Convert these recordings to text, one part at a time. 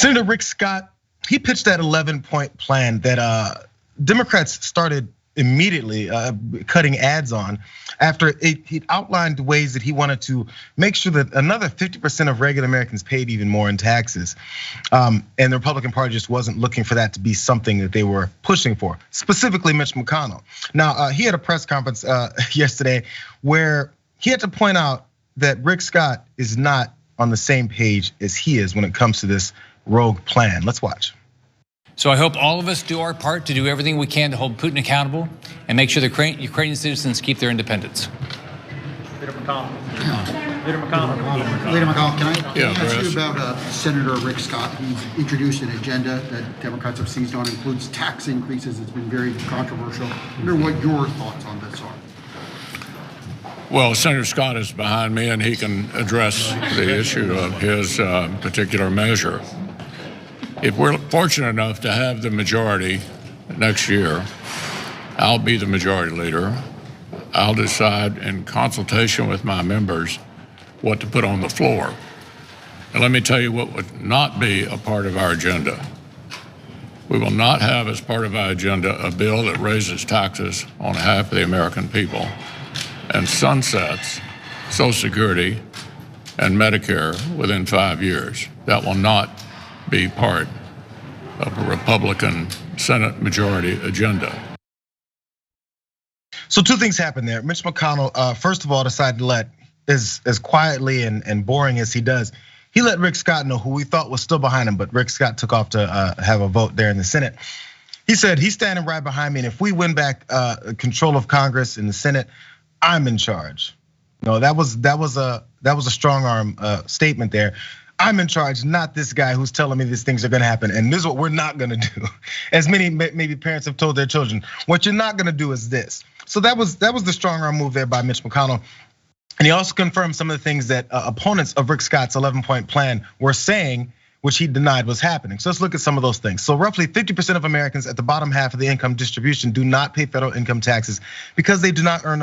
Senator Rick Scott, he pitched that 11-point plan that Democrats started immediately cutting ads on after he outlined ways that he wanted to make sure that another 50% of regular Americans paid even more in taxes. And the Republican Party just wasn't looking for that to be something that they were pushing for, specifically Mitch McConnell. Now, he had a press conference yesterday where he had to point out that Rick Scott is not on the same page as he is when it comes to this rogue plan. Let's watch. So I hope all of us do our part to do everything we can to hold Putin accountable and make sure the Ukrainian citizens keep their independence. Leader McConnell. Leader McConnell, can I ask you about Senator Rick Scott? He's introduced an agenda that Democrats have seized on, includes tax increases. It's been very controversial. I wonder what your thoughts on this are. Well, Senator Scott is behind me, and he can address the issue of his particular measure. If we're fortunate enough to have the majority next year, I'll be the majority leader. I'll decide in consultation with my members what to put on the floor. And let me tell you what would not be a part of our agenda. We will not have as part of our agenda a bill that raises taxes on half of the American people and sunsets Social Security and Medicare within 5 years. That will not be part of a Republican Senate majority agenda. So two things happened there. Mitch McConnell, first of all, decided to let, as quietly and boring as he does, he let Rick Scott know, who we thought was still behind him, but Rick Scott took off to have a vote there in the Senate. He said, he's standing right behind me, and if we win back control of Congress and the Senate, I'm in charge. No, that was a strong arm statement there. I'm in charge, not this guy who's telling me these things are gonna happen. And this is what we're not gonna do. As many maybe parents have told their children, what you're not gonna do is this. So that was the strong arm move there by Mitch McConnell. And he also confirmed some of the things that opponents of Rick Scott's 11-point plan were saying, which he denied was happening. So let's look at some of those things. So roughly 50% of Americans at the bottom half of the income distribution do not pay federal income taxes because they do not earn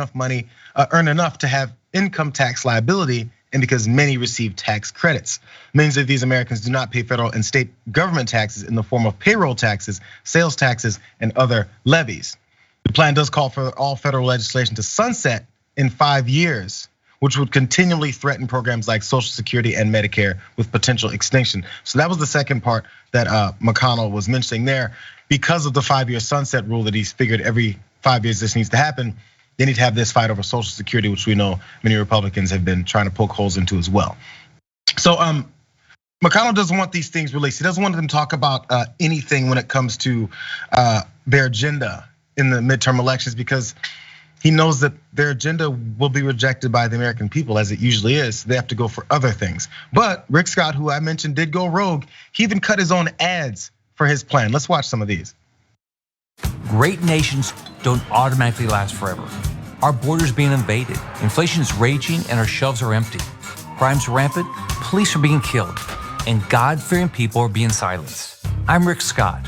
enough to have income tax liability, and because many receive tax credits. Millions of these Americans do not pay federal and state government taxes in the form of payroll taxes, sales taxes, and other levies. The plan does call for all federal legislation to sunset in 5 years, which would continually threaten programs like Social Security and Medicare with potential extinction. So that was the second part that McConnell was mentioning there. Because of the 5-year sunset rule that he's figured every 5 years this needs to happen, they need to have this fight over Social Security, which we know many Republicans have been trying to poke holes into as well. So McConnell doesn't want these things released. He doesn't want them to talk about anything when it comes to their agenda in the midterm elections, because he knows that their agenda will be rejected by the American people, as it usually is. They have to go for other things. But Rick Scott, who I mentioned, did go rogue. He even cut his own ads for his plan. Let's watch some of these. Great nations don't automatically last forever. Our borders being invaded, inflation is raging, and our shelves are empty. Crime's rampant, police are being killed, and God-fearing people are being silenced. I'm Rick Scott.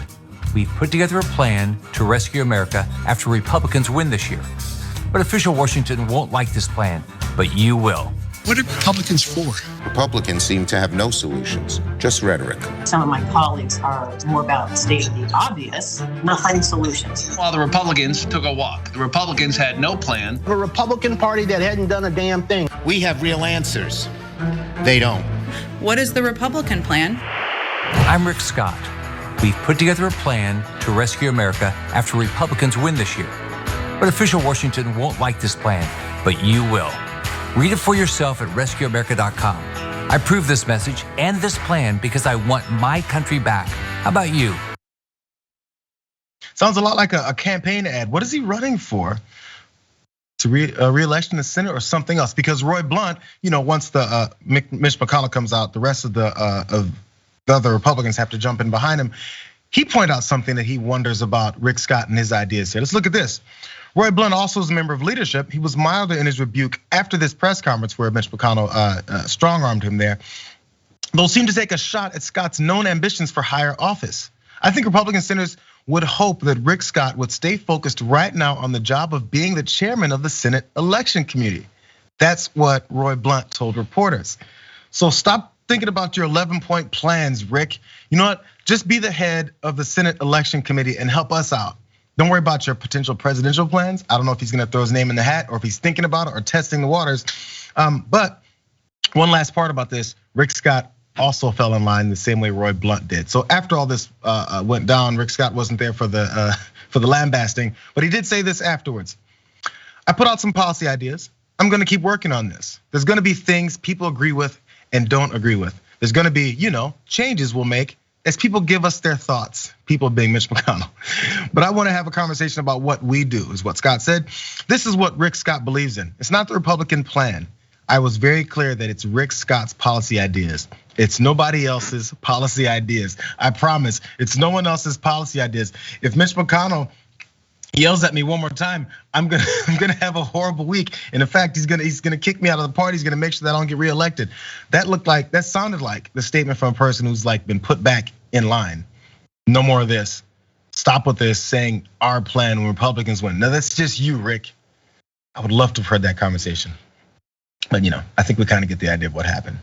We've put together a plan to rescue America after Republicans win this year. But official Washington won't like this plan, but you will. What are Republicans for? Republicans seem to have no solutions, just rhetoric. Some of my colleagues are more about stating the obvious, not finding solutions. While the Republicans took a walk, the Republicans had no plan. A Republican Party that hadn't done a damn thing. We have real answers. They don't. What is the Republican plan? I'm Rick Scott. We've put together a plan to rescue America after Republicans win this year. But official Washington won't like this plan, but you will. Read it for yourself at rescueamerica.com. I approve this message and this plan because I want my country back. How about you? Sounds a lot like a campaign ad. What is he running for? To re-election in the Senate or something else? Because Roy Blunt, once the Mitch McConnell comes out, the rest of the other Republicans have to jump in behind him. He pointed out something that he wonders about Rick Scott and his ideas here. Let's look at this. Roy Blunt also is a member of leadership. He was milder in his rebuke after this press conference where Mitch McConnell strong-armed him there. They'll seem to take a shot at Scott's known ambitions for higher office. I think Republican senators would hope that Rick Scott would stay focused right now on the job of being the chairman of the Senate Election Committee. That's what Roy Blunt told reporters. So stop thinking about your 11-point plans, Rick. You know what? Just be the head of the Senate Election Committee and help us out. Don't worry about your potential presidential plans. I don't know if he's gonna throw his name in the hat or if he's thinking about it or testing the waters. But one last part about this, Rick Scott also fell in line the same way Roy Blunt did. So after all this went down, Rick Scott wasn't there for the lambasting, but he did say this afterwards. I put out some policy ideas. I'm gonna keep working on this. There's gonna be things people agree with and don't agree with. There's gonna be, changes we'll make as people give us their thoughts, people being Mitch McConnell. But I wanna have a conversation about what we do, is what Scott said. This is what Rick Scott believes in. It's not the Republican plan. I was very clear that it's Rick Scott's policy ideas. It's nobody else's policy ideas. I promise, it's no one else's policy ideas. If Mitch McConnell yells at me one more time, I'm gonna have a horrible week. And in fact, he's gonna kick me out of the party. He's gonna make sure that I don't get reelected. That sounded like the statement from a person who's been put back in line. No more of this. Stop with this saying our plan when Republicans win. Now that's just you, Rick. I would love to have heard that conversation. But I think we kind of get the idea of what happened.